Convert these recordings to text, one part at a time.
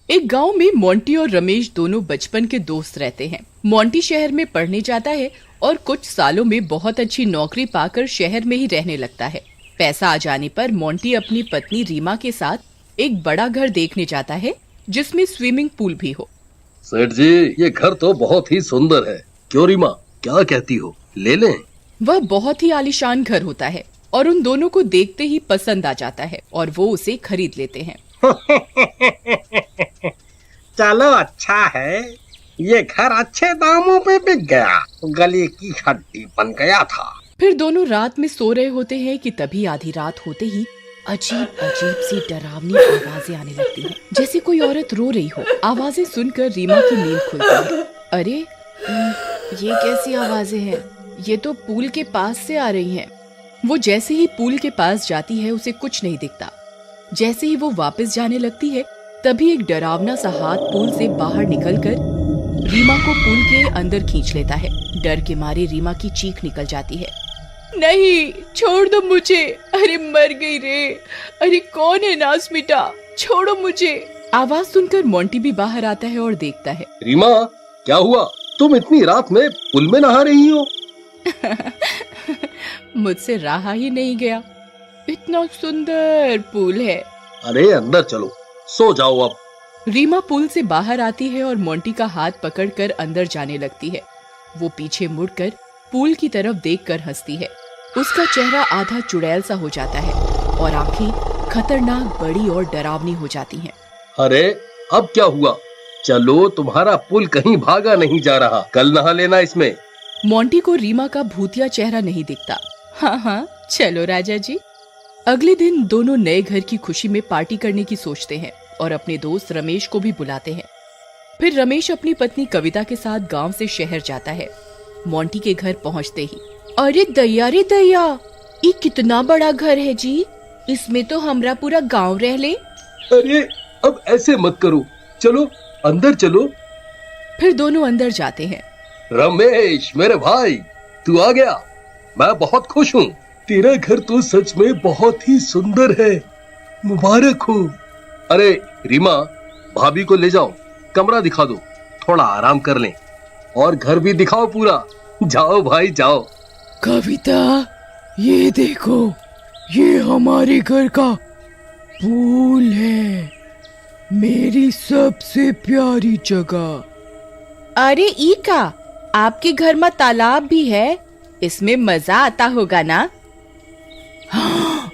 एक गांव में मोंटी और रमेश दोनों बचपन के दोस्त रहते हैं। मोंटी शहर में पढ़ने जाता है और कुछ सालों में बहुत अच्छी नौकरी पाकर शहर में ही रहने लगता है। पैसा आ जाने पर मोंटी अपनी पत्नी रीमा के साथ एक बड़ा घर देखने जाता है जिसमें स्विमिंग पूल भी हो। सेठ जी, ये घर तो बहुत ही सुंदर है। क्यों रीमा, क्या कहती हो, ले लें? वह बहुत ही आलीशान घर होता है और उन दोनों को देखते ही पसंद आ जाता है और वो उसे खरीद लेते हैं। चलो अच्छा है, ये घर अच्छे दामों पे बिक गया, गले की हड्डी बन गया था। फिर दोनों रात में सो रहे होते हैं कि तभी आधी रात होते ही अजीब अजीब सी डरावनी आवाजें आने लगती हैं, जैसे कोई औरत रो रही हो। आवाजें सुनकर रीमा की नींद खुलती है। अरे ये कैसी आवाजें हैं? ये तो पूल के पास से आ रही हैं। वो जैसे ही पूल के पास जाती है उसे कुछ नहीं दिखता। जैसे ही वो वापस जाने लगती है तभी एक डरावना सा हाथ पूल से बाहर निकलकर रीमा को पूल के अंदर खींच लेता है। डर के मारे रीमा की चीख निकल जाती है। नहीं, छोड़ दो मुझे, अरे मर गई रे, अरे कौन है नास मिटा, छोड़ो मुझे। आवाज सुनकर मोंटी भी बाहर आता है और देखता है। रीमा, क्या हुआ? तुम इतनी रात में पुल में नहा रही हो? मुझसे रहा ही नहीं गया, इतना सुंदर पूल है। अरे अंदर चलो, सो जाओ अब। रीमा पूल से बाहर आती है और मोंटी का हाथ पकड़कर अंदर जाने लगती है। वो पीछे मुड़कर पूल की तरफ देखकर हंसती है। उसका चेहरा आधा चुड़ैल सा हो जाता है और आंखें खतरनाक बड़ी और डरावनी हो जाती हैं। अरे अब क्या हुआ? चलो, तुम्हारा पुल कहीं भागा नहीं जा रहा, कल नहा लेना इसमें। मोंटी को रीमा का भूतिया चेहरा नहीं दिखता। हाँ, चलो राजा जी। अगले दिन दोनों नए घर की खुशी में पार्टी करने की सोचते हैं और अपने दोस्त रमेश को भी बुलाते हैं। फिर रमेश अपनी पत्नी कविता के साथ गांव से शहर जाता है। मोंटी के घर पहुंचते ही, अरे दैया रे दैया, ये कितना बड़ा घर है जी, इसमें तो हमरा पूरा गांव रह ले। अरे अब ऐसे मत करो, चलो अंदर चलो। फिर दोनों अंदर जाते हैं। रमेश मेरे भाई, तू आ गया, मैं बहुत खुश हूँ। तेरा घर तो सच में बहुत ही सुंदर है, मुबारक हो। अरे रीमा, भाभी को ले जाओ, कमरा दिखा दो, थोड़ा आराम कर लें, और घर भी दिखाओ पूरा। जाओ भाई जाओ। कविता, ये देखो, ये हमारे घर का पूल है, मेरी सबसे प्यारी जगह। अरे ईका, आपके घर में तालाब भी है, इसमें मजा आता होगा ना? हाँ,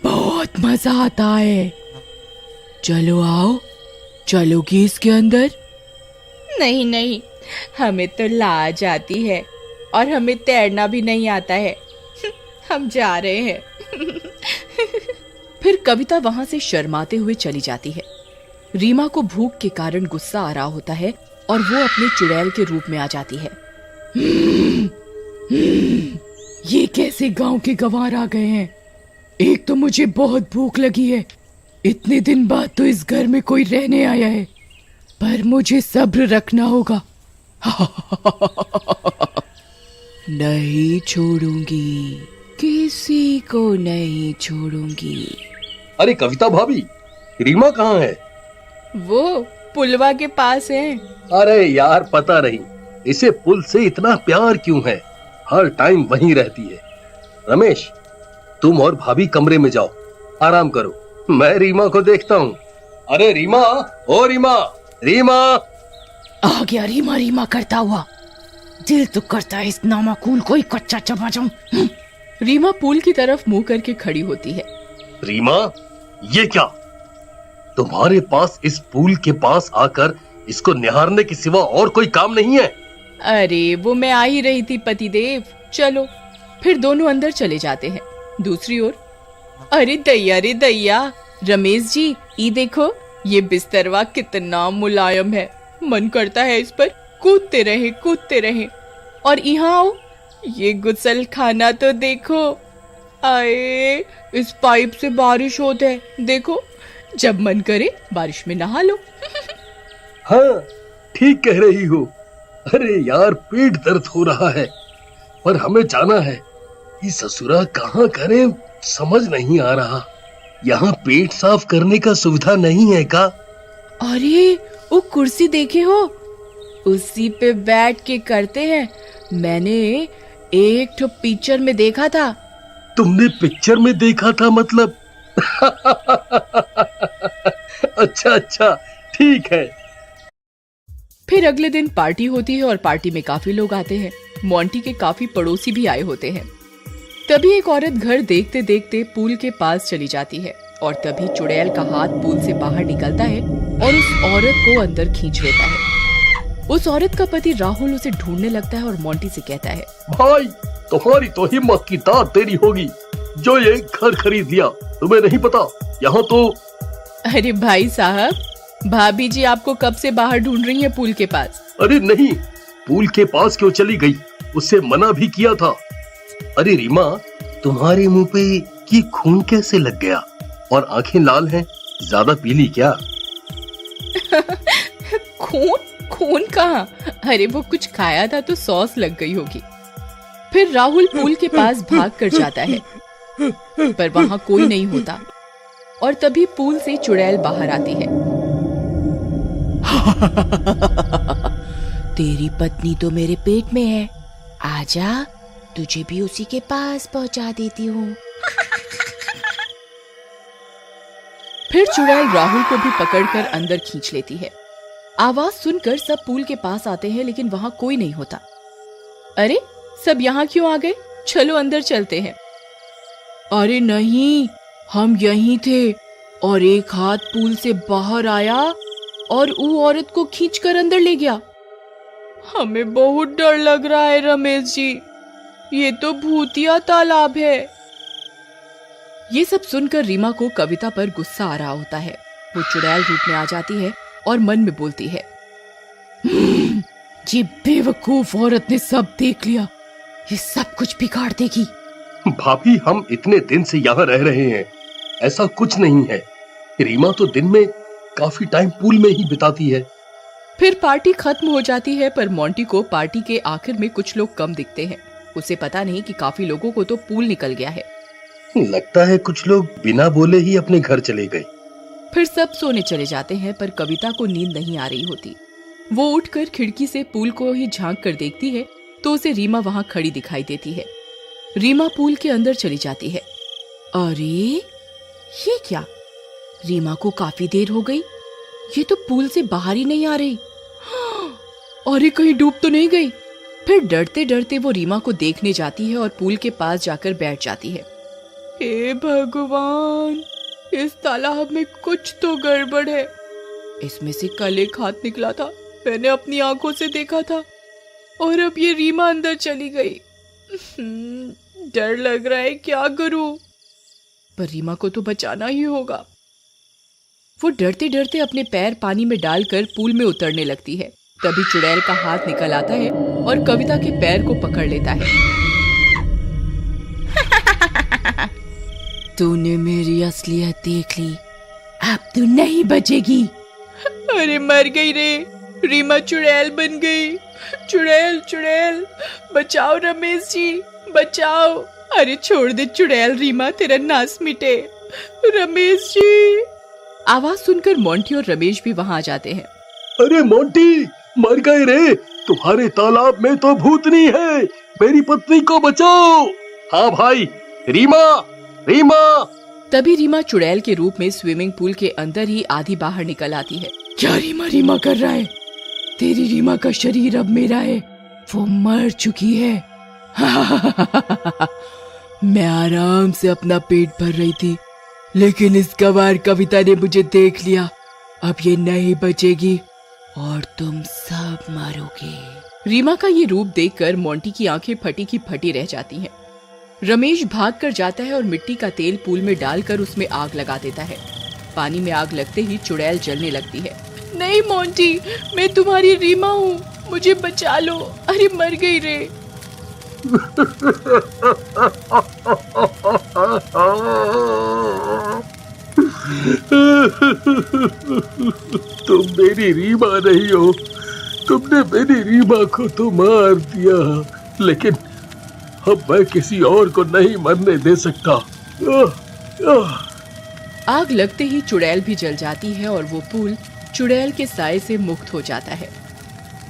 बहुत मजा आता है। चलो आओ, चलोगी इसके अंदर? नहीं नहीं, हमें तो लाज आती है और हमें तैरना भी नहीं आता है। हम जा रहे हैं। फिर कविता वहां से शर्माते हुए चली जाती है। रीमा को भूख के कारण गुस्सा आ रहा होता है और वो अपने चुड़ैल के रूप में आ जाती है। ये कैसे गांव के गंवार आ गए हैं? एक तो मुझे बहुत भूख लगी है, इतने दिन बाद तो इस घर में कोई रहने आया है, पर मुझे सब्र रखना होगा। नहीं छोड़ूंगी, किसी को नहीं छोड़ूंगी। अरे कविता भाभी, रीमा कहाँ है? वो पुलवा के पास है। अरे यार, पता नहीं इसे पुल से इतना प्यार क्यों है, हर टाइम वहीं रहती है। रमेश, तुम और भाभी कमरे में जाओ, आराम करो, मैं रीमा को देखता हूँ। अरे रीमा, ओ रीमा, रीमा। आ गया रीमा रीमा करता हुआ, दिल तो करता है इस नामाकूल को ही कच्चा चबा जाऊं। रीमा पूल की तरफ मुंह करके खड़ी होती है। रीमा, ये क्या? तुम्हारे पास इस पूल के पास आकर इसको निहारने के सिवा और कोई काम नहीं है? अरे वो मैं आ ही रही थी पतिदेव, चलो। फिर दोनों अंदर चले जाते हैं। दूसरी ओर, अरे दैया रे दैया, रमेश जी, ये देखो, ये बिस्तरवा कितना मुलायम है, मन करता है इस पर कूदते रहे। और यहाँ आओ, ये गुसल खाना तो देखो, आए इस पाइप से बारिश होता है, देखो, जब मन करे बारिश में नहा लो। हाँ, ठीक कह रही हो। अरे यार, पेट दर्द हो रहा है, पर हमें जाना है। ये ससुरा कहाँ करें, समझ नहीं आ रहा। यहाँ पेट साफ करने का सुविधा नहीं है का? अरे वो कुर्सी देखे हो, उसी पे बैठ के करते हैं। मैंने एक ठो पिक्चर में देखा था। तुमने पिक्चर में देखा था मतलब? अच्छा अच्छा, ठीक है। फिर अगले दिन पार्टी होती है और पार्टी में काफी लोग आते हैं। मोंटी के काफी पड़ोसी भी आए होते हैं। तभी एक औरत घर देखते देखते पूल के पास चली जाती है और तभी चुड़ैल का हाथ पूल से बाहर निकलता है और उस औरत को अंदर खींच लेता है। उस औरत का पति राहुल उसे ढूंढने लगता है और मोंटी से कहता है, भाई तुम्हारी तो हिम्मत की दाद तेरी होगी जो ये घर खरीद लिया। तुम्हें नहीं पता यहाँ तो। अरे भाई साहब, भाभी जी आपको कब से बाहर ढूंढ रही हैं पूल के पास। अरे नहीं, पूल के पास क्यों चली गई, उससे मना भी किया था। अरे रीमा, तुम्हारे मुंह पे ये खून कैसे लग गया और आंखें लाल हैं, ज्यादा पीली क्या? खून कहाँ? अरे वो कुछ खाया था तो सॉस लग गई होगी। फिर राहुल पूल के पास भाग कर जाता है पर वहां कोई नहीं होता और तभी पूल से चुड़ैल बाहर आती है। तेरी पत्नी तो मेरे पेट में है, आजा तुझे भी उसी के पास पहुंचा देती हूँ। फिर चुड़ैल राहुल को भी पकड़कर अंदर खींच लेती है। आवाज सुनकर सब पूल के पास आते हैं लेकिन वहां कोई नहीं होता। अरे सब यहाँ क्यों आ गए? चलो अंदर चलते हैं। अरे नहीं, हम यहीं थे और एक हाथ पूल से बाहर आया और वो औरत को खींचकर अंदर ले गया। हमें बहुत डर लग रहा है रमेश जी, ये तो भूतिया तालाब है। ये सब सुनकर रीमा को कविता पर गुस्सा आ रहा होता है। वो चुड़ैल रूप में आ जाती है और मन में बोलती है, ये बेवकूफ औरत ने सब देख लिया, ये सब कुछ बिगाड़ देगी। भाभी हम इतने दिन से यहाँ रह रहे हैं, ऐसा कुछ नहीं है। रीमा तो दिन में काफी टाइम पूल में ही बिताती है। फिर पार्टी खत्म हो जाती है पर मोंटी को पार्टी के आखिर में कुछ लोग कम दिखते हैं। उसे पता नहीं कि काफी लोगों को तो पूल निकल गया है। लगता है कुछ लोग बिना बोले ही अपने घर चले गए। फिर सब सोने चले जाते हैं पर कविता को नींद नहीं आ रही होती। वो उठकर खिड़की से पूल को ही झांक कर देखती है तो उसे रीमा वहां खड़ी दिखाई देती है। रीमा पूल के अंदर चली जाती है। अरे ये क्या? रीमा को काफी देर हो गई, ये तो पूल से बाहर ही नहीं आ रही। अरे कहीं डूब तो नहीं गई? फिर डरते डरते वो रीमा को देखने जाती है और पूल के पास जाकर बैठ जाती है। हे भगवान, इस तालाब में कुछ तो गड़बड़ है। इसमें से कल एक हाथ निकला था, मैंने अपनी आंखों से देखा था और अब ये रीमा अंदर चली गई। डर लग रहा है, क्या करूं? पर रीमा को तो बचाना ही होगा। वो डरते डरते अपने पैर पानी में डालकर पूल में उतरने लगती है। तभी चुड़ैल का हाथ निकल आता है और कविता के पैर को पकड़ लेता है। तूने मेरी असलियत देख ली, अब तू नहीं बचेगी। अरे मर गई रे, रीमा चुड़ैल बन गई। चुड़ैल चुड़ैल बचाओ रमेश जी, बचाओ। अरे छोड़ दे चुड़ैल, रीमा तेरा नाश मिटे। रमेश जी। आवाज सुनकर मोंटी और रमेश भी वहां आ जाते हैं। अरे मोंटी, मर गए रे, तुम्हारे तालाब में तो भूतनी है, मेरी पत्नी को बचाओ। हाँ भाई, रीमा रीमा। तभी रीमा चुड़ैल के रूप में स्विमिंग पूल के अंदर ही आधी बाहर निकल आती है। क्या रीमा रीमा कर रहा है? तेरी रीमा का शरीर अब मेरा है, वो मर चुकी है। मैं आराम से अपना पेट भर रही थी, लेकिन इस गवार कविता ने मुझे देख लिया। अब ये नहीं बचेगी और तुम सब मरोगे। रीमा का ये रूप देखकर मोंटी की आंखें फटी की फटी रह जाती हैं। रमेश भाग कर जाता है और मिट्टी का तेल पूल में डालकर उसमें आग लगा देता है। पानी में आग लगते ही चुड़ैल जलने लगती है। नहीं मोंटी, मैं तुम्हारी रीमा हूँ, मुझे बचा लो। अरे मर गई रे। तुम मेरी रीमा नहीं हो, तुमने मेरी रीमा को तो मार दिया, लेकिन अब मैं किसी और को नहीं मरने दे सकता। आग लगते ही चुड़ैल भी जल जाती है और वो पूल चुड़ैल के साए से मुक्त हो जाता है।